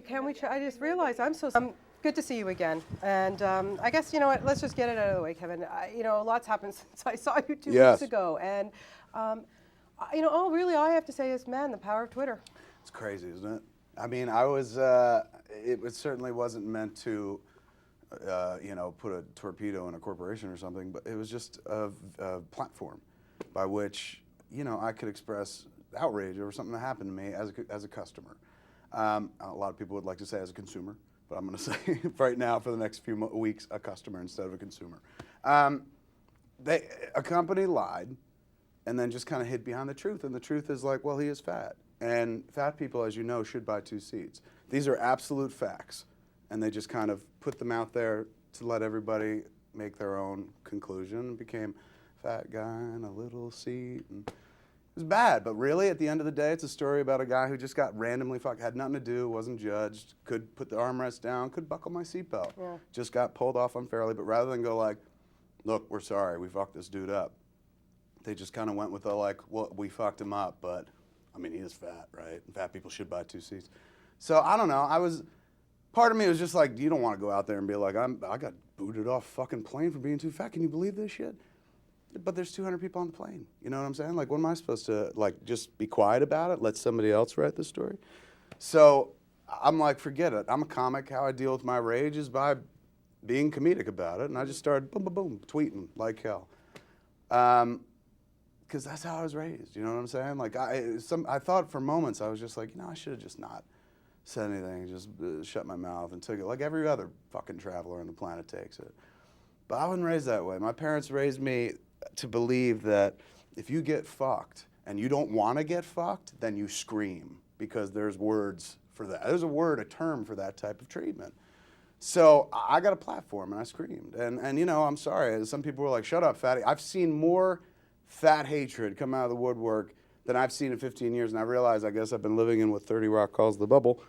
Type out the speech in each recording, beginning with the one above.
Can we? I just realized I'm so. Good to see you again. And I guess you know what. Let's just get it out of the way, Kevin. You know, a lot's happened since I saw you 2 weeks ago, and you know, all really I have to say is, man, the power of Twitter. It's crazy, isn't it? I mean, it certainly wasn't meant to, you know, put a torpedo in a corporation or something, but it was just a platform by which, you know, I could express outrage over something that happened to me as a customer. A lot of people would like to say as a consumer, but I'm going to say right now for the next few weeks, a customer instead of a consumer. A company lied and then just kind of hid behind the truth. And the truth is like, well, he is fat. And fat people, as you know, should buy 2 seats. These are absolute facts. And they just kind of put them out there to let everybody make their own conclusion. It became fat guy in a little seat. And it was bad, but really, at the end of the day, it's a story about a guy who just got randomly fucked, had nothing to do, wasn't judged, could put the armrest down, could buckle my seatbelt. Yeah. Just got pulled off unfairly, but rather than go like, look, we're sorry, we fucked this dude up, they just kind of went with the like, well, we fucked him up, but I mean, he is fat, right? And fat people should buy 2 seats. So I don't know, part of me was just like, you don't want to go out there and be like, I got booted off fucking plane for being too fat, can you believe this shit? But there's 200 people on the plane. You know what I'm saying? Like, what am I supposed to, like, just be quiet about it? Let somebody else write the story? So I'm like, forget it. I'm a comic. How I deal with my rage is by being comedic about it. And I just started boom, boom, boom, tweeting like hell. Because that's how I was raised. You know what I'm saying? Like, I thought for moments, I was just like, you know, I should have just not said anything. Just shut my mouth and took it like every other fucking traveler on the planet takes it. But I wasn't raised that way. My parents raised me to believe that if you get fucked and you don't want to get fucked, then you scream, because there's words for that. There's a term for that type of treatment. So I got a platform and I screamed. And you know, I'm sorry, some people were like, shut up, fatty. I've seen more fat hatred come out of the woodwork than I've seen in 15 years. And I realize, I guess I've been living in what 30 Rock calls the bubble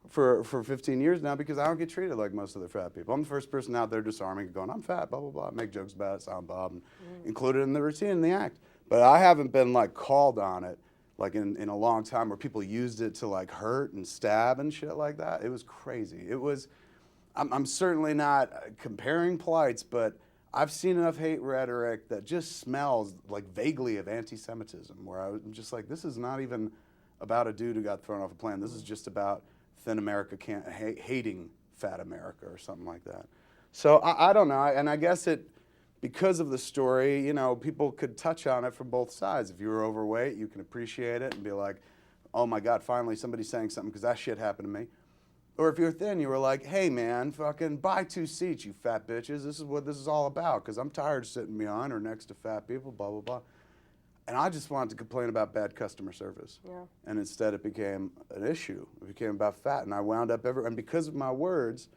for 15 years now, because I don't get treated like most of the fat people. I'm the first person out there disarming, going, I'm fat, blah, blah, blah, make jokes about it, sound Bob, and include it in the routine, in the act. But I haven't been like called on it like in a long time, where people used it to like hurt and stab and shit like that. It was crazy. It was, I'm certainly not comparing plights, but I've seen enough hate rhetoric that just smells like vaguely of anti-Semitism, where I'm just like, this is not even about a dude who got thrown off a plane. This is just about thin America hating fat America or something like that. So I don't know, and I guess because of the story, you know, people could touch on it from both sides. If you were overweight, you can appreciate it and be like, oh my God, finally somebody's saying something, because that shit happened to me. Or if you're thin, you were like, hey man, fucking buy 2 seats, you fat bitches. This is what this is all about, because I'm tired of sitting behind or next to fat people, blah, blah, blah. And I just wanted to complain about bad customer service. Yeah. And instead it became an issue. It became about fat. And I wound up and because of my words,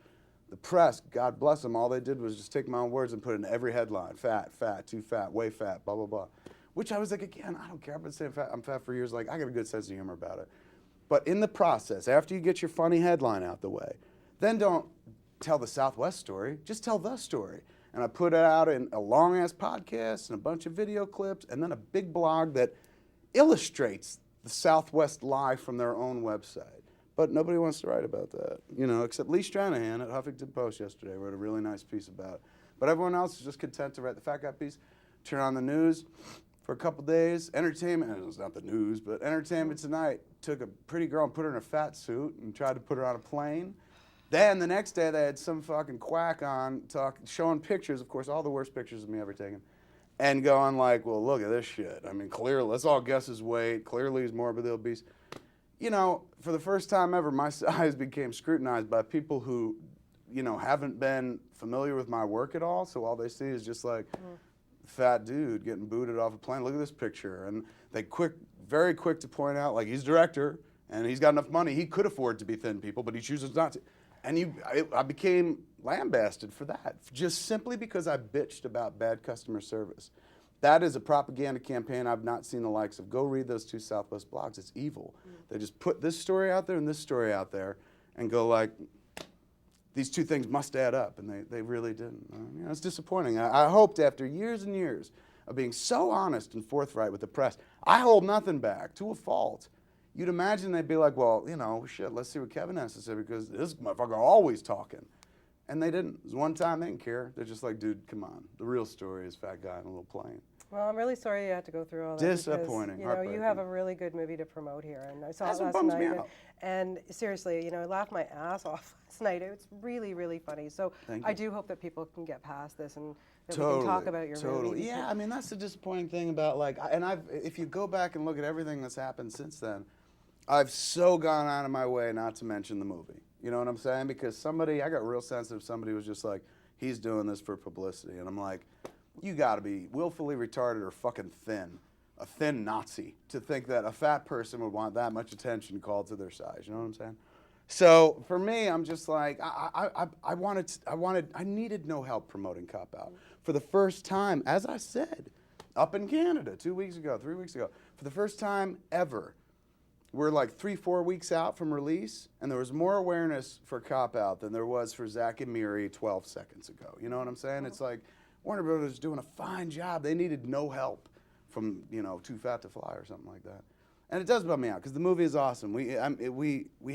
the press, God bless them, all they did was just take my own words and put it in every headline. Fat, fat, too fat, way fat, blah, blah, blah. Which I was like, again, I don't care. I've been saying I'm fat for years. Like, I got a good sense of humor about it. But in the process, after you get your funny headline out the way, then don't tell the Southwest story. Just tell the story. And I put it out in a long-ass podcast and a bunch of video clips and then a big blog that illustrates the Southwest lie from their own website. But nobody wants to write about that, you know, except Lee Stranahan at Huffington Post yesterday wrote a really nice piece about it. But everyone else is just content to write the fat guy piece, turn on the news for a couple days. Entertainment, and it's not the news, but Entertainment Tonight took a pretty girl and put her in a fat suit and tried to put her on a plane. Then the next day they had some fucking quack on showing pictures, of course, all the worst pictures of me ever taken, and going like, well, look at this shit. I mean, clearly, let's all guess his weight. Clearly he's morbidly obese. You know, for the first time ever, my size became scrutinized by people who, you know, haven't been familiar with my work at all. So all they see is just like, fat dude getting booted off a plane. Look at this picture. And they very quick to point out, like, he's director and he's got enough money. He could afford to be thin people, but he chooses not to. And I became lambasted for that, just simply because I bitched about bad customer service. That is a propaganda campaign I've not seen the likes of. Go read those 2 Southwest blogs. It's evil. They just put this story out there and this story out there and go like, these 2 things must add up, and they really didn't. You know, it's disappointing. I hoped after years and years of being so honest and forthright with the press, I hold nothing back, to a fault. you'd imagine they'd be like, well, you know, shit, let's see what Kevin has to say because this motherfucker always talking. And they didn't. It was one time they didn't care. They're just like, dude, come on. The real story is fat guy in a little plane. Well, I'm really sorry you had to go through all that. Disappointing. Because, you have a really good movie to promote here, and I saw That's it what last bums night. me out. And seriously, I laughed my ass off last night. It's really, really funny. So I do hope that people can get past this and that we can talk about your movie. Yeah, I mean that's the disappointing thing about if you go back and look at everything that's happened since then, I've so gone out of my way not to mention the movie. You know what I'm saying? Because I got real sensitive. Somebody was just like, he's doing this for publicity, and I'm like, you got to be willfully retarded or fucking thin, a thin Nazi, to think that a fat person would want that much attention called to their size. You know what I'm saying? So for me, I'm just like, I needed no help promoting Cop Out. For the first time, as I said, up in Canada 2 weeks ago, 3 weeks ago, for the first time ever, we're like 3-4 weeks out from release, and there was more awareness for Cop Out than there was for Zack and Miri 12 seconds ago. You know what I'm saying? It's like Warner Brothers is doing a fine job. They needed no help from, Too Fat to Fly or something like that. And it does bum me out because the movie is awesome. We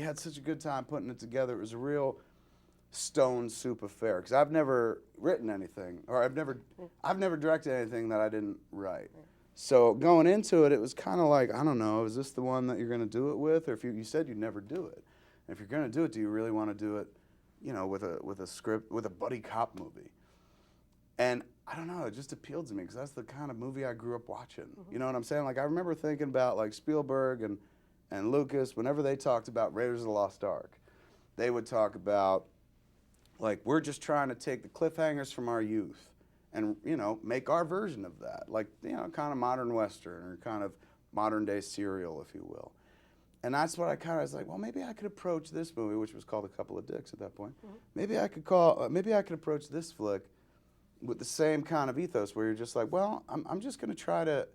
had such a good time putting it together. It was a real stone soup affair because I've never written anything, or I've never directed anything that I didn't write. So going into it, it was kind of like, I don't know, is this the one that you're going to do it with? Or if you said you'd never do it. And if you're going to do it, do you really want to do it, with a script, with a buddy cop movie? And I don't know, it just appealed to me because that's the kind of movie I grew up watching. You know what I'm saying? Like I remember thinking about like Spielberg and Lucas, whenever they talked about Raiders of the Lost Ark, they would talk about like, we're just trying to take the cliffhangers from our youth and, make our version of that. Like, kind of modern Western or kind of modern day serial, if you will. And that's what I kind of was like, well, maybe I could approach this movie, which was called A Couple of Dicks at that point. Maybe I could approach this flick with the same kind of ethos where you're just like, well, I'm just going to try to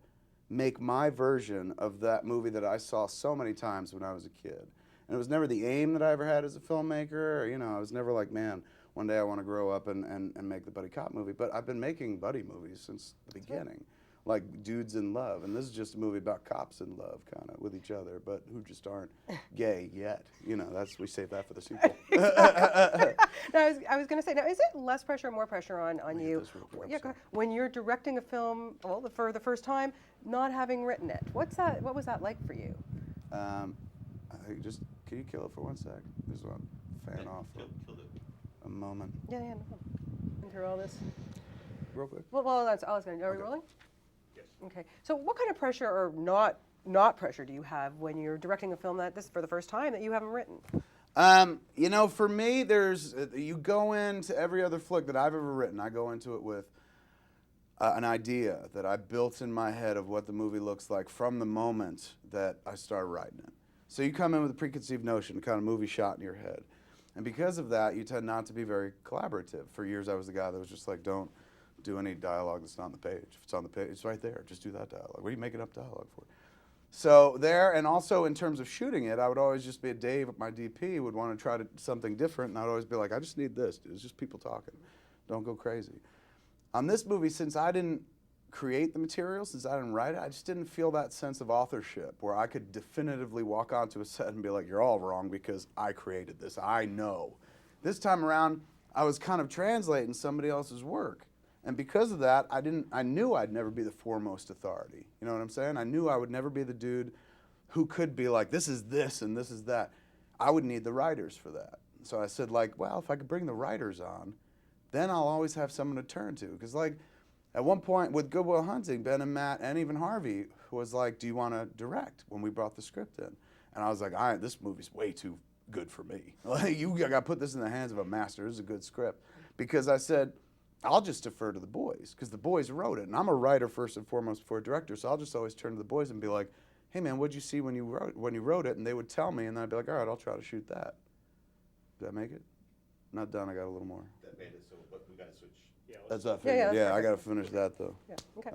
make my version of that movie that I saw so many times when I was a kid. And it was never the aim that I ever had as a filmmaker. Or, I was never like, man, one day I want to grow up and make the buddy cop movie. But I've been making buddy movies since the beginning, like Dudes in Love. And this is just a movie about cops in love, kind of, with each other, but who just aren't gay yet. We save that for the sequel. Now, I was going to say, now, is it less pressure or more pressure on you when you're directing a film, for the first time, not having written it? What was that like for you? I think can you kill it for 1 sec? Just want to fan off for a moment. Yeah, no. Been through all this. Real quick. Well, that's all I was going to do. Are we rolling? Yes. Okay. So what kind of pressure or not pressure do you have when you're directing a film that this is for the first time that you haven't written? For me, you go into every other flick that I've ever written, I go into it with an idea that I built in my head of what the movie looks like from the moment that I started writing it. So you come in with a preconceived notion, kind of movie shot in your head. And because of that, you tend not to be very collaborative. For years, I was the guy that was just like, don't do any dialogue that's not on the page. If it's on the page, it's right there. Just do that dialogue. What are you making up dialogue for? So there, and also in terms of shooting it, I would always just be Dave, my DP, would want to try something different, and I'd always be like, I just need this, dude. It's just people talking. Don't go crazy. On this movie, since I didn't create the material, since I didn't write it, I just didn't feel that sense of authorship where I could definitively walk onto a set and be like, you're all wrong because I created this. I know. This time around, I was kind of translating somebody else's work. And because of that, I knew I'd never be the foremost authority. You know what I'm saying? I knew I would never be the dude who could be like, this is this and this is that. I would need the writers for that. So I said, like, well, if I could bring the writers on, then I'll always have someone to turn to. Because, like, at one point with Good Will Hunting, Ben and Matt and even Harvey was like, do you want to direct when we brought the script in? And I was like, this movie's way too good for me. Like, you got to put this in the hands of a master. This is a good script. Because I said, I'll just defer to the boys because the boys wrote it. And I'm a writer first and foremost before a director, so I'll just always turn to the boys and be like, hey, man, what'd you see when you wrote it? And they would tell me, and then I'd be like, all right, I'll try to shoot that. Did that make it? Not done. I got a little more. That made it, but we got to switch. That's what I figured. Yeah, I got to finish that, though. Yeah, okay.